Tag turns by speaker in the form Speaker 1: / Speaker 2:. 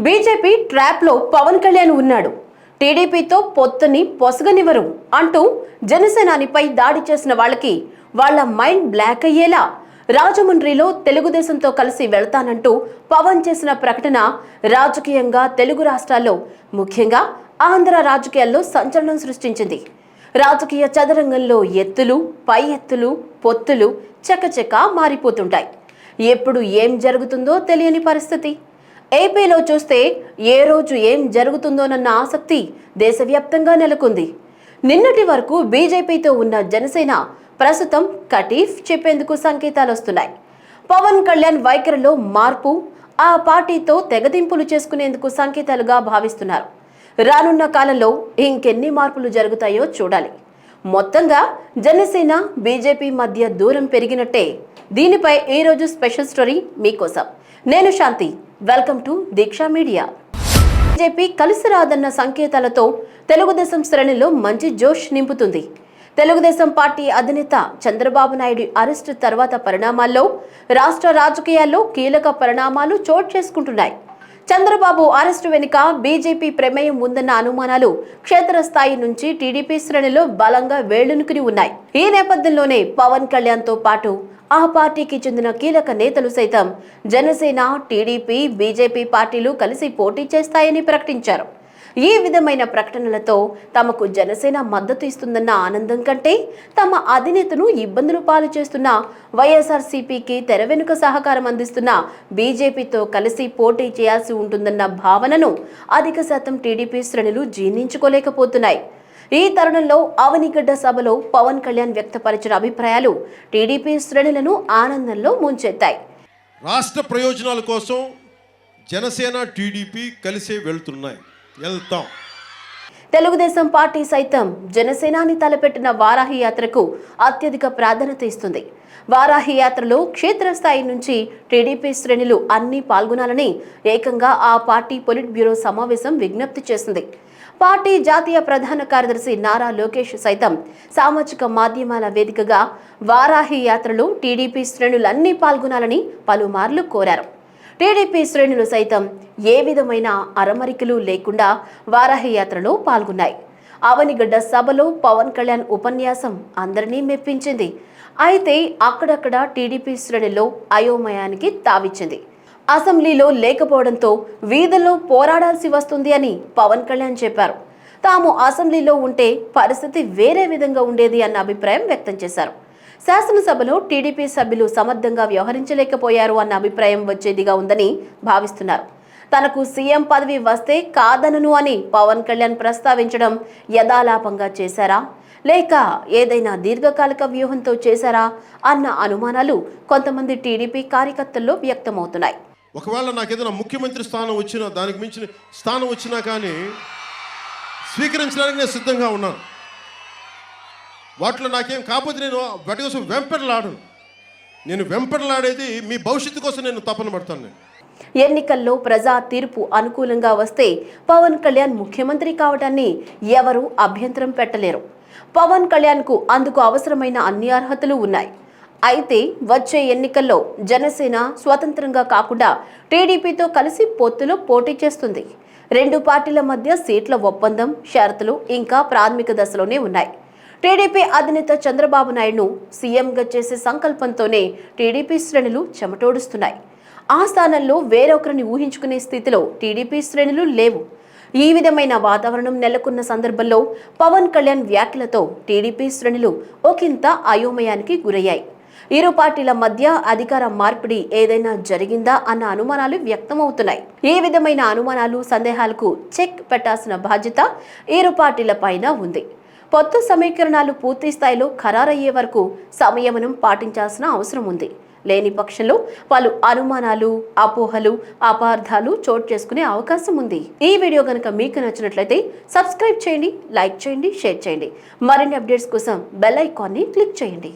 Speaker 1: BJP trap లో పవన్ కళ్యాణ్ ఉన్నాడు. టీడీపీతో పొత్తుని పొసగనివ్వరు అంటూ జనసేనానిపై దాడి చేసిన వాళ్ళకి వాళ్ళ మైండ్ బ్లాక్ అయ్యేలా రాజమండ్రిలో తెలుగుదేశంతో కలిసి వెళ్తానంటూ పవన్ చేసిన ప్రకటన రాజకీయంగా తెలుగు రాష్ట్రాల్లో ముఖ్యంగా ఆంధ్ర రాజకీయాల్లో సంచలనం సృష్టించింది. రాజకీయ చదరంగంలో ఎత్తులు పై ఎత్తులు పొత్తులు చకచక మారిపోతుంటాయి. ఎప్పుడు ఏం జరుగుతుందో తెలియని పరిస్థితి. ఏపీలో చూస్తే ఏ రోజు ఏం జరుగుతుందోనన్న ఆసక్తి దేశవ్యాప్తంగా నెలకొంది. నిన్నటి వరకు బీజేపీతో ఉన్న జనసేన ప్రస్తుతం కటీఫ్ చెప్పేందుకు సంకేతాలు వస్తున్నాయి. పవన్ కళ్యాణ్ వైఖరిలో మార్పు ఆ పార్టీతో తెగదింపులు చేసుకునేందుకు సంకేతాలుగా భావిస్తున్నారు. రానున్న కాలంలో ఇంకెన్ని మార్పులు జరుగుతాయో చూడాలి. మొత్తంగా జనసేన బీజేపీ మధ్య దూరం పెరిగినట్టే. దీనిపై ఈరోజు స్పెషల్ స్టోరీ మీకోసం. నేను Shanti. Welcome to Deeksha media. BJP కలిసి రాదన్న సంకేతాలతో తెలుగుదేశం శ్రేణిలో మంచి జోష్ నింపుతుంది. తెలుగుదేశం పార్టీ అధినేత చంద్రబాబు నాయుడు అరెస్టు తర్వాత పరిణామాల్లో రాష్ట్ర రాజకీయాల్లో కీలక పరిణామాలు చోటు చేసుకుంటున్నాయి. చంద్రబాబు అరెస్టు వెనుక బీజేపీ ప్రమేయం ఉందన్న అనుమానాలు క్షేత్రస్థాయి నుంచి టీడీపీ శ్రేణిలో బలంగా వేళ్లునుకుని ఉన్నాయి. ఈ నేపథ్యంలోనే పవన్ కళ్యాణ్ తో పాటు ఆ పార్టీకి చెందిన కీలక నేతలు సైతం జనసేన, టీడీపీ, బీజేపీ పార్టీలు కలిసి పోటీ చేస్తాయని ప్రకటించారు. ఈ విధమైన ప్రకటనలతో తమకు జనసేన మద్దతు ఇస్తుందన్న ఆనందం కంటే తమ అధినేతను ఇబ్బందులు పాలు చేస్తున్న వైఎస్ఆర్సీపీకి తెర వెనుక సహకారం అందిస్తున్న బీజేపీతో కలిసి పోటీ చేయాల్సి ఉంటుందన్న భావనను అధిక శాతం టీడీపీ శ్రేణులు జీర్ణించుకోలేకపోతున్నాయి. ఈ తరుణంలో అవనిగడ్డ సభలో పవన్ కళ్యాణ్ వ్యక్తపరిచిన అభిప్రాయాలు టీడీపీ శ్రేణులను ఆనందంలో ముంచెత్తాయి.
Speaker 2: రాష్ట్ర ప్రయోజనాల కోసం జనసేన, టీడీపీ కలిసే వెళ్తాం.
Speaker 1: తెలుగుదేశం పార్టీ సైతం జనసేనాని తలపెట్టిన వారాహి యాత్రకు అత్యధిక ప్రాధాన్యత ఇస్తుంది. వారాహి యాత్రలో క్షేత్రస్థాయి నుంచి టీడీపీ శ్రేణులు అన్ని పాల్గొనాలని ఏకంగా ఆ పార్టీ పొలిట్ బ్యూరో సమావేశం విజ్ఞప్తి చేసింది. పార్టీ జాతీయ ప్రధాన కార్యదర్శి నారా లోకేష్ సైతం సామాజిక మాధ్యమాల వేదికగా వారాహి యాత్రలో టీడీపీ శ్రేణులన్నీ పాల్గొనాలని పలుమార్లు కోరారు. టీడీపీ శ్రేణులు సైతం ఏ విధమైన అరమరికలు లేకుండా వారాహి యాత్రలో పాల్గొన్నాయి. అవనిగడ్డ సభలో పవన్ కళ్యాణ్ ఉపన్యాసం అందరినీ మెప్పించింది. అయితే అక్కడక్కడ టీడీపీ శ్రేణుల్లో అయోమయానికి తావిచ్చింది. అసెంబ్లీలో లేకపోవడంతో వీధుల్లో పోరాడాల్సి వస్తుంది అని పవన్ కళ్యాణ్ చెప్పారు. తాము అసెంబ్లీలో ఉంటే పరిస్థితి వేరే విధంగా ఉండేది అన్న అభిప్రాయం వ్యక్తం చేశారు. శాసనసభలో టీడీపీ సభ్యులు సమర్థంగా వ్యవహరించలేకపోయారు అన్న అభిప్రాయం వచ్చేదిగా ఉందని భావిస్తున్నారు. తనకు సీఎం పదవి వస్తే కాదనను అని పవన్ కళ్యాణ్ ప్రస్తావించడం యథాలాపంగా చేశారా లేక ఏదైనా దీర్ఘకాలిక వ్యూహంతో చేశారా అన్న అనుమానాలు కొంతమంది టీడీపీ కార్యకర్తల్లో వ్యక్తమవుతున్నాయి.
Speaker 2: ఒకవేళ నాకు ఏదైనా ముఖ్యమంత్రి స్థానం వచ్చినా, దానికి మించిన స్థానం వచ్చినా కానీ స్వీకరించడానికి నేను సిద్ధంగా ఉన్నాను. వాటిలో నాకేం కాకపోతే నేను వాటి కోసం వెంపర్లాడను. నేను వెంపర్లాడేది మీ భవిష్యత్తు కోసం నేను తపన పడతాను.
Speaker 1: ఎన్నికల్లో ప్రజా తీర్పు అనుకూలంగా వస్తే పవన్ కళ్యాణ్ ముఖ్యమంత్రి కావడాన్ని ఎవరూ అభ్యంతరం పెట్టలేరు. పవన్ కళ్యాణ్కు అందుకు అవసరమైన అన్ని అర్హతలు ఉన్నాయి. అయితే వచ్చే ఎన్నికల్లో జనసేన స్వతంత్రంగా కాకుండా టీడీపీతో కలిసి పొత్తులో పోటీ చేస్తుంది. రెండు పార్టీల మధ్య సీట్ల ఒప్పందం, షరతులు ఇంకా ప్రాథమిక దశలోనే ఉన్నాయి. టీడీపీ అధినేత చంద్రబాబు నాయుడును సీఎంగా చేసే సంకల్పంతోనే టీడీపీ శ్రేణులు చెమటోడుస్తున్నాయి. ఆ స్థానంలో వేరొకరిని ఊహించుకునే స్థితిలో టీడీపీ శ్రేణులు లేవు. ఈ విధమైన వాతావరణం నెలకొన్న సందర్భంలో పవన్ కళ్యాణ్ వ్యాఖ్యలతో టీడీపీ శ్రేణులు ఒకంత అయోమయానికి గురయ్యాయి. ఇరు పార్టీల మధ్య అధికార మార్పిడి ఏదైనా జరిగిందా అన్న అనుమానాలు వ్యక్తమవుతున్నాయి. ఈ విధమైన అనుమానాలు, సందేహాలకు చెక్ పెట్టాల్సిన బాధ్యత ఇరు పార్టీల పైన ఉంది. పొత్తు సమీకరణాలు పూర్తి స్థాయిలో ఖరారయ్యే వరకు సంయమనం పాటించాల్సిన అవసరం ఉంది. లేని పక్షంలో పలు అనుమానాలు, అపోహలు, అపార్థాలు చోటు చేసుకునే అవకాశం ఉంది. ఈ వీడియో గనుక మీకు నచ్చినట్లయితే సబ్స్క్రైబ్ చేయండి, లైక్ చేయండి, షేర్ చేయండి. మరిన్ని అప్డేట్స్ కోసం బెల్ ఐకాన్ని క్లిక్ చేయండి.